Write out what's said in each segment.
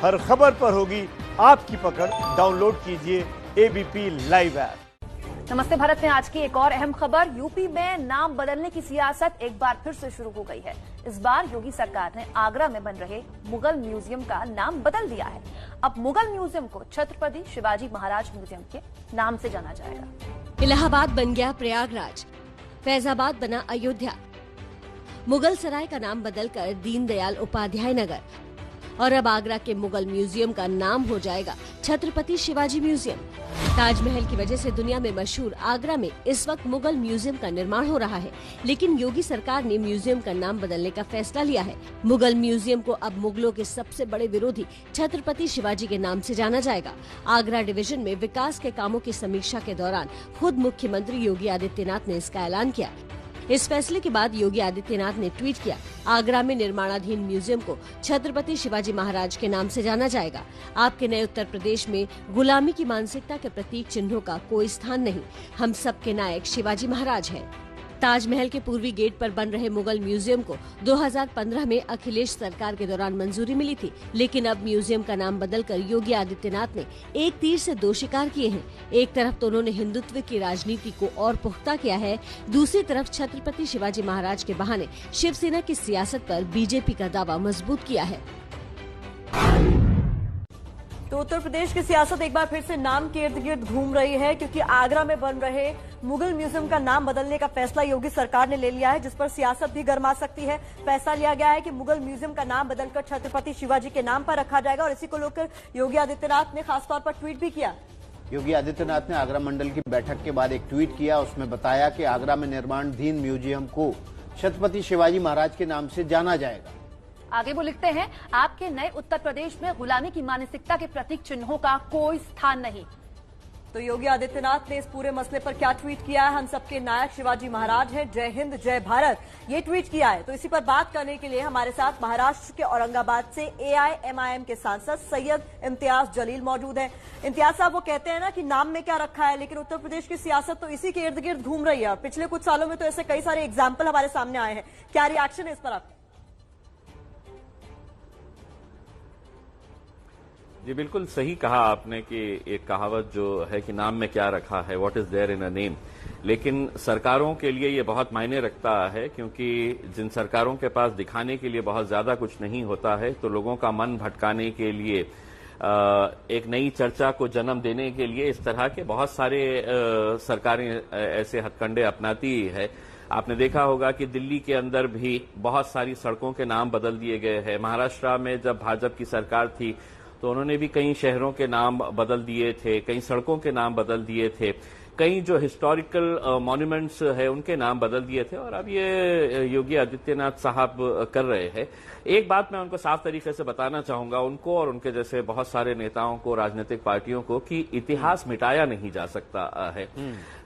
हर खबर पर होगी आपकी पकड़। डाउनलोड कीजिए एबीपी लाइव ऐप। नमस्ते भारत में आज की एक और अहम खबर। यूपी में नाम बदलने की सियासत एक बार फिर से शुरू हो गई है। इस बार योगी सरकार ने आगरा में बन रहे मुगल म्यूजियम का नाम बदल दिया है। अब मुगल म्यूजियम को छत्रपति शिवाजी महाराज म्यूजियम के नाम से जाना जाएगा। इलाहाबाद बन गया प्रयागराज, फैजाबाद बना अयोध्या, मुगल सराय का नाम बदलकर दीनदयाल उपाध्याय नगर और अब आगरा के मुगल म्यूजियम का नाम हो जाएगा छत्रपति शिवाजी म्यूजियम। ताजमहल की वजह से दुनिया में मशहूर आगरा में इस वक्त मुगल म्यूजियम का निर्माण हो रहा है, लेकिन योगी सरकार ने म्यूजियम का नाम बदलने का फैसला लिया है। मुगल म्यूजियम को अब मुगलों के सबसे बड़े विरोधी छत्रपति शिवाजी के नाम से जाना जाएगा। आगरा डिवीजन में विकास के कामों की समीक्षा के दौरान खुद मुख्यमंत्री योगी आदित्यनाथ ने इसका ऐलान किया। इस फैसले के बाद योगी आदित्यनाथ ने ट्वीट किया, आगरा में निर्माणाधीन म्यूजियम को छत्रपति शिवाजी महाराज के नाम से जाना जाएगा। आपके नए उत्तर प्रदेश में गुलामी की मानसिकता के प्रतीक चिन्हों का कोई स्थान नहीं। हम सबके नायक शिवाजी महाराज हैं। ताजमहल के पूर्वी गेट पर बन रहे मुगल म्यूजियम को 2015 में अखिलेश सरकार के दौरान मंजूरी मिली थी, लेकिन अब म्यूजियम का नाम बदलकर योगी आदित्यनाथ ने एक तीर से दो शिकार किए हैं। एक तरफ तो उन्होंने हिंदुत्व की राजनीति को और पुख्ता किया है, दूसरी तरफ छत्रपति शिवाजी महाराज के बहाने शिवसेना की सियासत पर बीजेपी का दावा मजबूत किया है। तो उत्तर प्रदेश की सियासत एक बार फिर से नाम के इर्द गिर्द घूम रही है, क्योंकि आगरा में बन रहे मुगल म्यूजियम का नाम बदलने का फैसला योगी सरकार ने ले लिया है, जिस पर सियासत भी गर्मा सकती है। फैसला लिया गया है कि मुगल म्यूजियम का नाम बदलकर छत्रपति शिवाजी के नाम पर रखा जाएगा और इसी को लेकर योगी आदित्यनाथ ने खासतौर पर ट्वीट भी किया। योगी आदित्यनाथ ने आगरा मंडल की बैठक के बाद एक ट्वीट किया। उसमें बताया कि आगरा में निर्माणाधीन म्यूजियम को छत्रपति शिवाजी महाराज के नाम से जाना जाएगा। आगे वो लिखते हैं, आपके नए उत्तर प्रदेश में गुलामी की मानसिकता के प्रतीक चिन्हों का कोई स्थान नहीं। तो योगी आदित्यनाथ ने इस पूरे मसले पर क्या ट्वीट किया है? हम सबके नायक शिवाजी महाराज हैं, जय हिंद जय भारत, ये ट्वीट किया है। तो इसी पर बात करने के लिए हमारे साथ महाराष्ट्र के औरंगाबाद से AIMIM के सांसद सैयद इम्तियाज जलील मौजूद हैं। इम्तियाज साहब, वो कहते हैं ना कि नाम में क्या रखा है, लेकिन उत्तर प्रदेश की सियासत तो इसी के इर्द गिर्द घूम रही है और पिछले कुछ सालों में तो ऐसे कई सारे एग्जाम्पल हमारे सामने आए हैं। क्या रिएक्शन है इस पर आपका? जी बिल्कुल सही कहा आपने कि एक कहावत जो है कि नाम में क्या रखा है, what is there in a name, लेकिन सरकारों के लिए ये बहुत मायने रखता है, क्योंकि जिन सरकारों के पास दिखाने के लिए बहुत ज्यादा कुछ नहीं होता है, तो लोगों का मन भटकाने के लिए एक नई चर्चा को जन्म देने के लिए इस तरह के बहुत सारे सरकारें ऐसे हथकंडे अपनाती है। आपने देखा होगा कि दिल्ली के अंदर भी बहुत सारी सड़कों के नाम बदल दिए गए हैं। महाराष्ट्र में जब भाजपा की सरकार थी तो उन्होंने भी कई शहरों के नाम बदल दिए थे, कई सड़कों के नाम बदल दिए थे, कई जो हिस्टोरिकल मॉन्यूमेंट्स है उनके नाम बदल दिए थे, और अब ये योगी आदित्यनाथ साहब कर रहे हैं। एक बात मैं उनको साफ तरीके से बताना चाहूंगा, उनको और उनके जैसे बहुत सारे नेताओं को, राजनीतिक पार्टियों को, कि इतिहास मिटाया नहीं जा सकता है।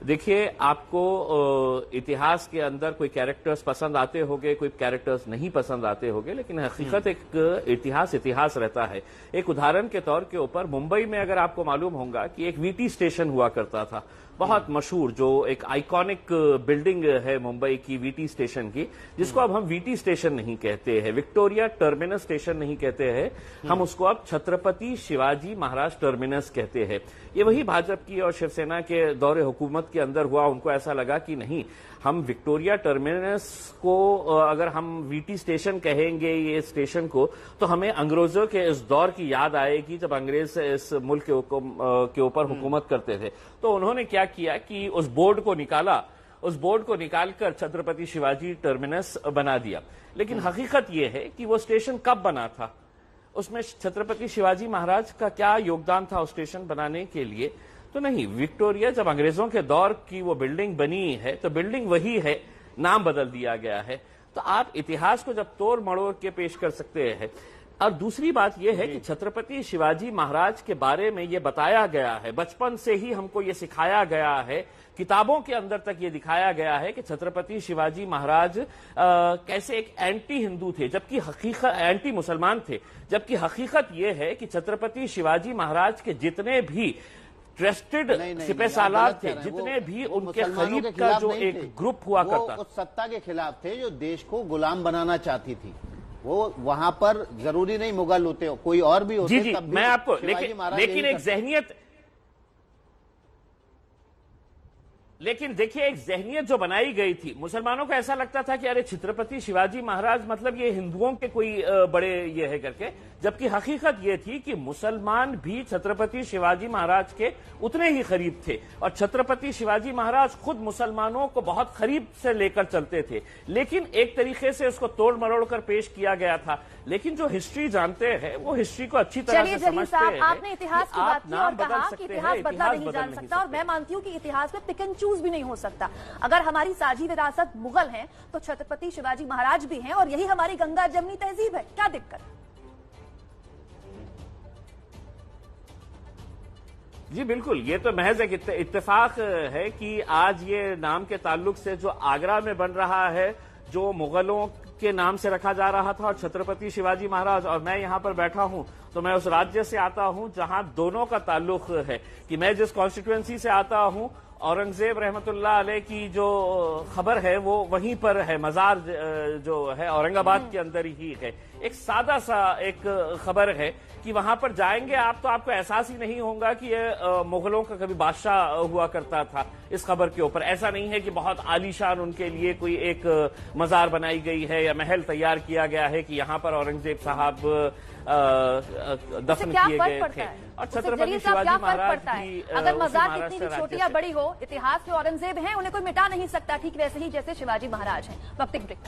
देखिए, आपको इतिहास के अंदर कोई कैरेक्टर्स पसंद आते होंगे, कोई कैरेक्टर्स नहीं पसंद आते होंगे, लेकिन हकीकत एक इतिहास रहता है। एक उदाहरण के तौर के ऊपर मुंबई में अगर आपको मालूम होगा कि एक VT स्टेशन हुआ करता था, बहुत मशहूर, जो एक आइकॉनिक बिल्डिंग है मुंबई की, VT स्टेशन की, जिसको अब हम VT स्टेशन नहीं कहते हैं, विक्टोरिया टर्मिनस स्टेशन नहीं कहते हैं, हम उसको अब छत्रपति शिवाजी महाराज टर्मिनस कहते हैं। ये वही भाजपा की और शिवसेना के दौरे हुकूमत के अंदर हुआ। उनको ऐसा लगा कि नहीं, हम विक्टोरिया टर्मिनस को अगर हम VT स्टेशन कहेंगे, ये स्टेशन को, तो हमें अंग्रेजों के इस दौर की याद आएगी जब अंग्रेज इस मुल्क के ऊपर हुकूमत करते थे। तो उन्होंने क्या किया कि उस बोर्ड को निकालकर छत्रपति शिवाजी टर्मिनस बना दिया। लेकिन हकीकत यह है कि वो स्टेशन कब बना था, उसमें छत्रपति शिवाजी महाराज का क्या योगदान था उस स्टेशन बनाने के लिए? तो नहीं, विक्टोरिया जब अंग्रेजों के दौर की वो बिल्डिंग बनी है तो बिल्डिंग वही है, नाम बदल दिया गया है। तो आप इतिहास को जब तोड़ मड़ोड़ के पेश कर सकते हैं। और दूसरी बात यह है कि छत्रपति शिवाजी महाराज के बारे में ये बताया गया है, बचपन से ही हमको ये सिखाया गया है, किताबों के अंदर तक ये दिखाया गया है कि छत्रपति शिवाजी महाराज कैसे एक एंटी हिंदू थे, जबकि हकीकत एंटी मुसलमान थे, जबकि हकीकत ये है कि छत्रपति शिवाजी महाराज के जितने भी ट्रस्टेड सिपह सालार थे, जितने भी उनके करीब का जो एक ग्रुप हुआ करता, उस सत्ता के खिलाफ थे जो देश को गुलाम बनाना चाहती थी। वो वहां पर जरूरी नहीं मुगल होते हो, कोई और भी होते जी तब भी मैं आपको शिवाजी महाराज लेकिन यही एक जहनियत, लेकिन देखिए एक जहनियत जो बनाई गई थी, मुसलमानों को ऐसा लगता था कि अरे छत्रपति शिवाजी महाराज मतलब ये हिंदुओं के कोई बड़े ये है करके, जबकि हकीकत ये थी कि मुसलमान भी छत्रपति शिवाजी महाराज के उतने ही करीब थे और छत्रपति शिवाजी महाराज खुद मुसलमानों को बहुत करीब से लेकर चलते थे। लेकिन एक तरीके से उसको तोड़ मरोड़ कर पेश किया गया था। लेकिन जो हिस्ट्री जानते हैं वो हिस्ट्री को अच्छी तरह से समझते हैं। आपने इतिहास की बात की और कहा कि इतिहास बदला नहीं जान सकता, और मैं मानती हूं कि इतिहास में पिक एंड चूज भी नहीं हो सकता। अगर हमारी साझी विरासत मुगल है तो छत्रपति शिवाजी महाराज भी हैं और यही हमारी गंगा जमनी तहजीब है, क्या दिक्कत? जी बिल्कुल, ये तो महज एक इत्तेफाक है कि आज ये नाम के ताल्लुक से जो आगरा में बन रहा है, जो मुगलों के नाम से रखा जा रहा था, और छत्रपति शिवाजी महाराज, और मैं यहां पर बैठा हूं तो मैं उस राज्य से आता हूं जहां दोनों का ताल्लुक है। कि मैं जिस कॉन्स्टिट्यूएंसी से आता हूं, औरंगजेब रहमतुल्लाह अलैह की जो खबर है वो वहीं पर है, मजार जो है औरंगाबाद के अंदर ही है। एक सादा सा एक खबर है कि वहां पर जाएंगे आप तो आपको एहसास ही नहीं होगा कि ये मुगलों का कभी बादशाह हुआ करता था। इस खबर के ऊपर ऐसा नहीं है कि बहुत आलीशान उनके लिए कोई एक मजार बनाई गई है या महल तैयार किया गया है कि यहाँ पर औरंगजेब साहब दफन किए गए थे। और छत्रपति शिवाजी महाराज भी, अगर मजार कितनी भी छोटी या बड़ी हो, इतिहास में औरंगजेब हैं, उन्हें कोई मिटा नहीं सकता, ठीक वैसे ही जैसे शिवाजी महाराज हैं। वक्त एक ब्रेक।